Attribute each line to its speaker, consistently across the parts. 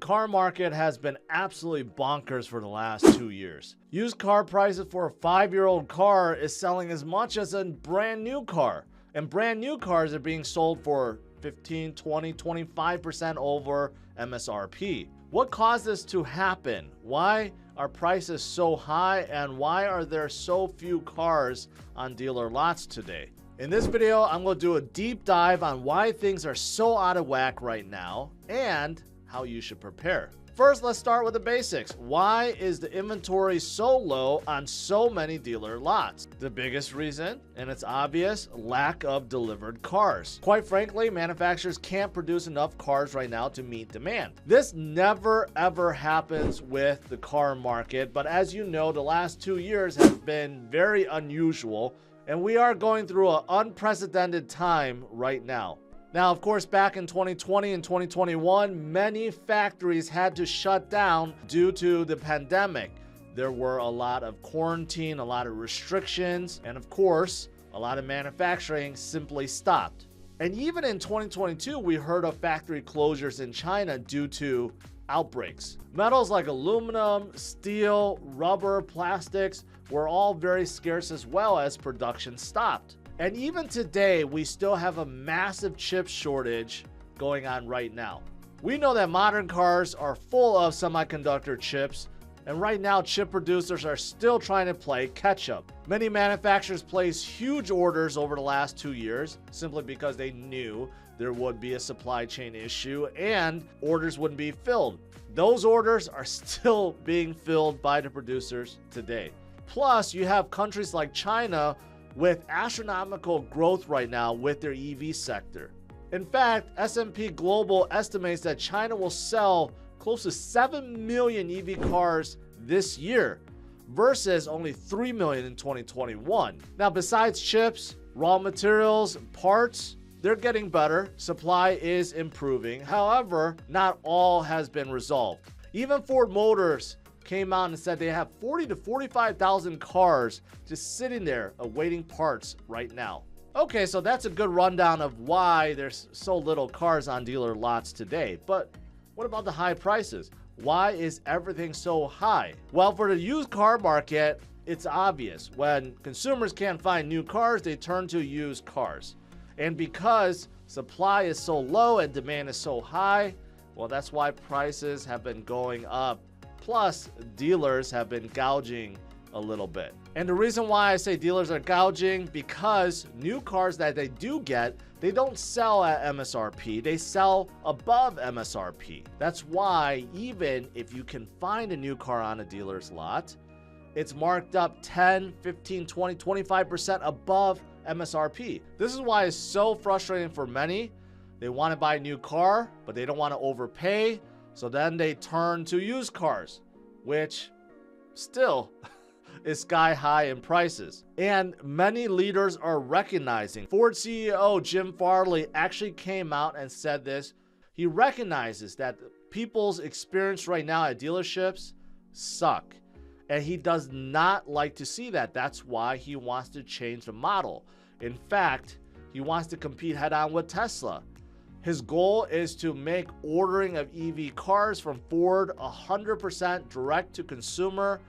Speaker 1: car market has been absolutely bonkers for the last 2 years. Used car prices for a 5-year-old car is selling as much as a brand new car. And brand new cars are being sold for 15, 20, 25% over MSRP. What caused this to happen? Why are prices so high, and why are there so few cars on dealer lots today? In this video, I'm going to do a deep dive on why things are so out of whack right now and how you should prepare. First, let's start with the basics. Why is the inventory so low on so many dealer lots? The biggest reason, and it's obvious, lack of delivered cars. Quite frankly, manufacturers can't produce enough cars right now to meet demand. This never ever happens with the car market, but as you know, the last 2 years have been very unusual, and we are going through an unprecedented time right now. Now, of course, back in 2020 and 2021, many factories had to shut down due to the pandemic. There were a lot of quarantine, a lot of restrictions, and of course, a lot of manufacturing simply stopped. And even in 2022, we heard of factory closures in China due to outbreaks. Metals like aluminum, steel, rubber, plastics were all very scarce as well as production stopped. And even today, we still have a massive chip shortage going on right now. We know that modern cars are full of semiconductor chips, and right now chip producers are still trying to play catch up. Many manufacturers placed huge orders over the last 2 years simply because they knew there would be a supply chain issue and orders wouldn't be filled. Those orders are still being filled by the producers today. Plus, you have countries like China with astronomical growth right now with their EV sector. In fact, S&P Global estimates that China will sell close to 7 million EV cars this year versus only 3 million in 2021. Now, besides chips, raw materials, parts, they're getting better. Supply is improving. However, not all has been resolved. Even Ford Motors came out and said they have 40 to 45,000 cars just sitting there awaiting parts right now. Okay, so that's a good rundown of why there's so little cars on dealer lots today. But what about the high prices? Why is everything so high? Well, for the used car market, it's obvious. When consumers can't find new cars, they turn to used cars. And because supply is so low and demand is so high, well, that's why prices have been going up. Plus, dealers have been gouging a little bit. And the reason why I say dealers are gouging, because new cars that they do get, they don't sell at MSRP, they sell above MSRP. That's why even if you can find a new car on a dealer's lot, it's marked up 10, 15, 20, 25% above MSRP. This is why it's so frustrating for many. They want to buy a new car, but they don't want to overpay. So then they turn to used cars, which still is sky high in prices. And many leaders are recognizing. Ford CEO Jim Farley actually came out and said this. He recognizes that people's experience right now at dealerships suck. And he does not like to see that. That's why he wants to change the model. In fact, he wants to compete head on with Tesla. His goal is to make ordering of EV cars from Ford 100% direct to consumer,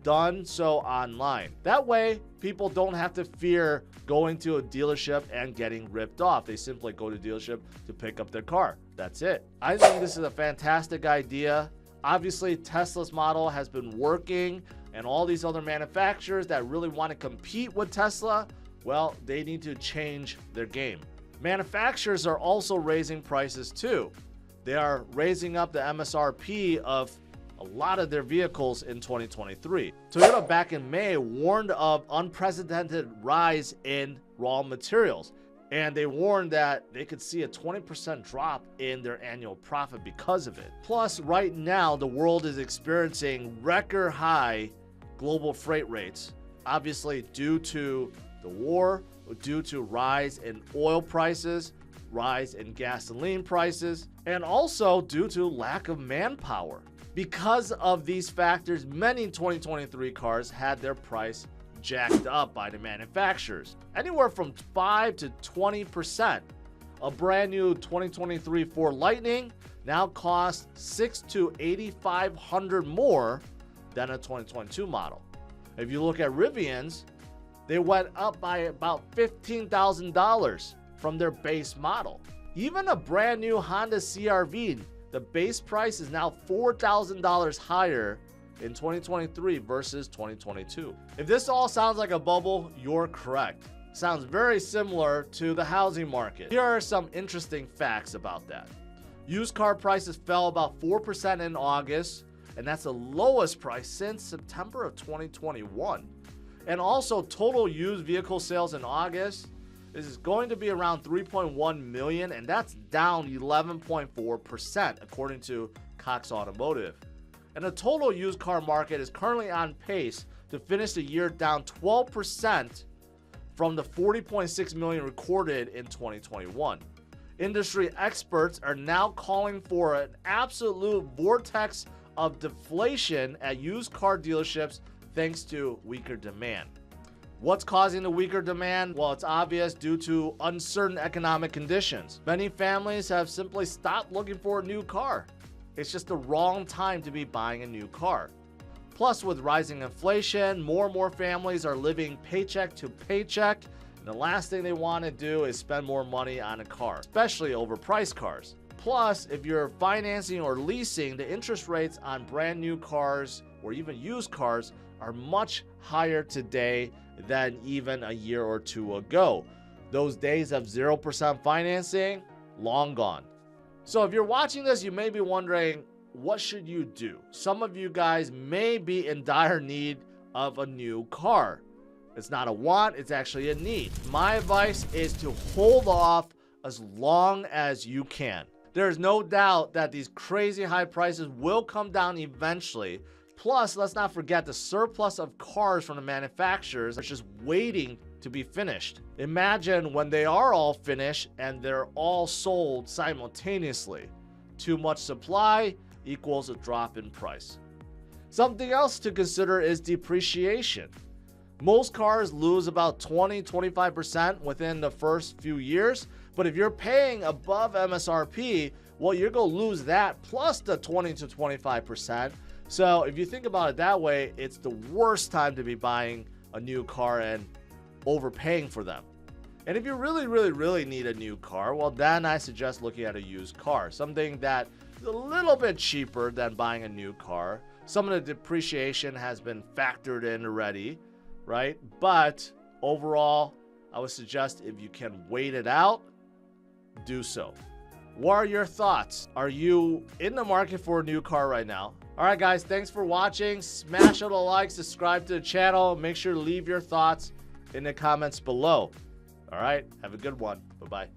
Speaker 1: done so online. That way, people don't have to fear going to a dealership and getting ripped off. They simply go to the dealership to pick up their car. That's it. I think this is a fantastic idea. Obviously, Tesla's model has been working, and all these other manufacturers that really want to compete with Tesla, well, they need to change their game. Manufacturers are also raising prices too. They are raising up the MSRP of a lot of their vehicles in 2023. Toyota back in May warned of unprecedented rise in raw materials, and they warned that they could see a 20% drop in their annual profit because of it. Plus, right now, the world is experiencing record high global freight rates, obviously due to the war, due to rise in oil prices, rise in gasoline prices, and also due to lack of manpower. Because of these factors, many 2023 cars had their price jacked up by the manufacturers, anywhere from 5 to 20%. A brand new 2023 Ford Lightning now cost $600 to $8,500 more than a 2022 model. If you look at Rivians, they went up by about $15,000 from their base model. Even a brand new Honda CR-V, the base price is now $4,000 higher in 2023 versus 2022. If this all sounds like a bubble, you're correct. Sounds very similar to the housing market. Here are some interesting facts about that. Used car prices fell about 4% in August, and that's the lowest price since September of 2021. And also, total used vehicle sales in August is going to be around 3.1 million, and that's down 11.4% according to Cox Automotive. And the total used car market is currently on pace to finish the year down 12% from the 40.6 million recorded in 2021. Industry experts are now calling for an absolute vortex of deflation at used car dealerships thanks to weaker demand. What's causing the weaker demand? Well, it's obvious due to uncertain economic conditions. Many families have simply stopped looking for a new car. It's just the wrong time to be buying a new car. Plus, with rising inflation, more and more families are living paycheck to paycheck, and the last thing they want to do is spend more money on a car, especially overpriced cars. Plus, if you're financing or leasing, the interest rates on brand new cars or even used cars are much higher today than even a year or two ago. Those days of 0% financing, long gone. So if you're watching this, you may be wondering, what should you do? Some of you guys may be in dire need of a new car. It's not a want, it's actually a need. My advice is to hold off as long as you can. There's no doubt that these crazy high prices will come down eventually. Plus, let's not forget the surplus of cars from the manufacturers are just waiting to be finished. Imagine when they are all finished and they're all sold simultaneously. Too much supply equals a drop in price. Something else to consider is depreciation. Most cars lose about 20-25% within the first few years, but if you're paying above MSRP, well, you're going to lose that plus the 20-25%. So if you think about it that way, it's the worst time to be buying a new car and overpaying for them. And if you really need a new car, well, then I suggest looking at a used car, something that is a little bit cheaper than buying a new car. Some of the depreciation has been factored in already, right? But overall, I would suggest if you can wait it out, do so. What are your thoughts? Are you in the market for a new car right now? All right, guys, thanks for watching. Smash out a like, subscribe to the channel. Make sure to leave your thoughts in the comments below. All right, have a good one. Bye-bye.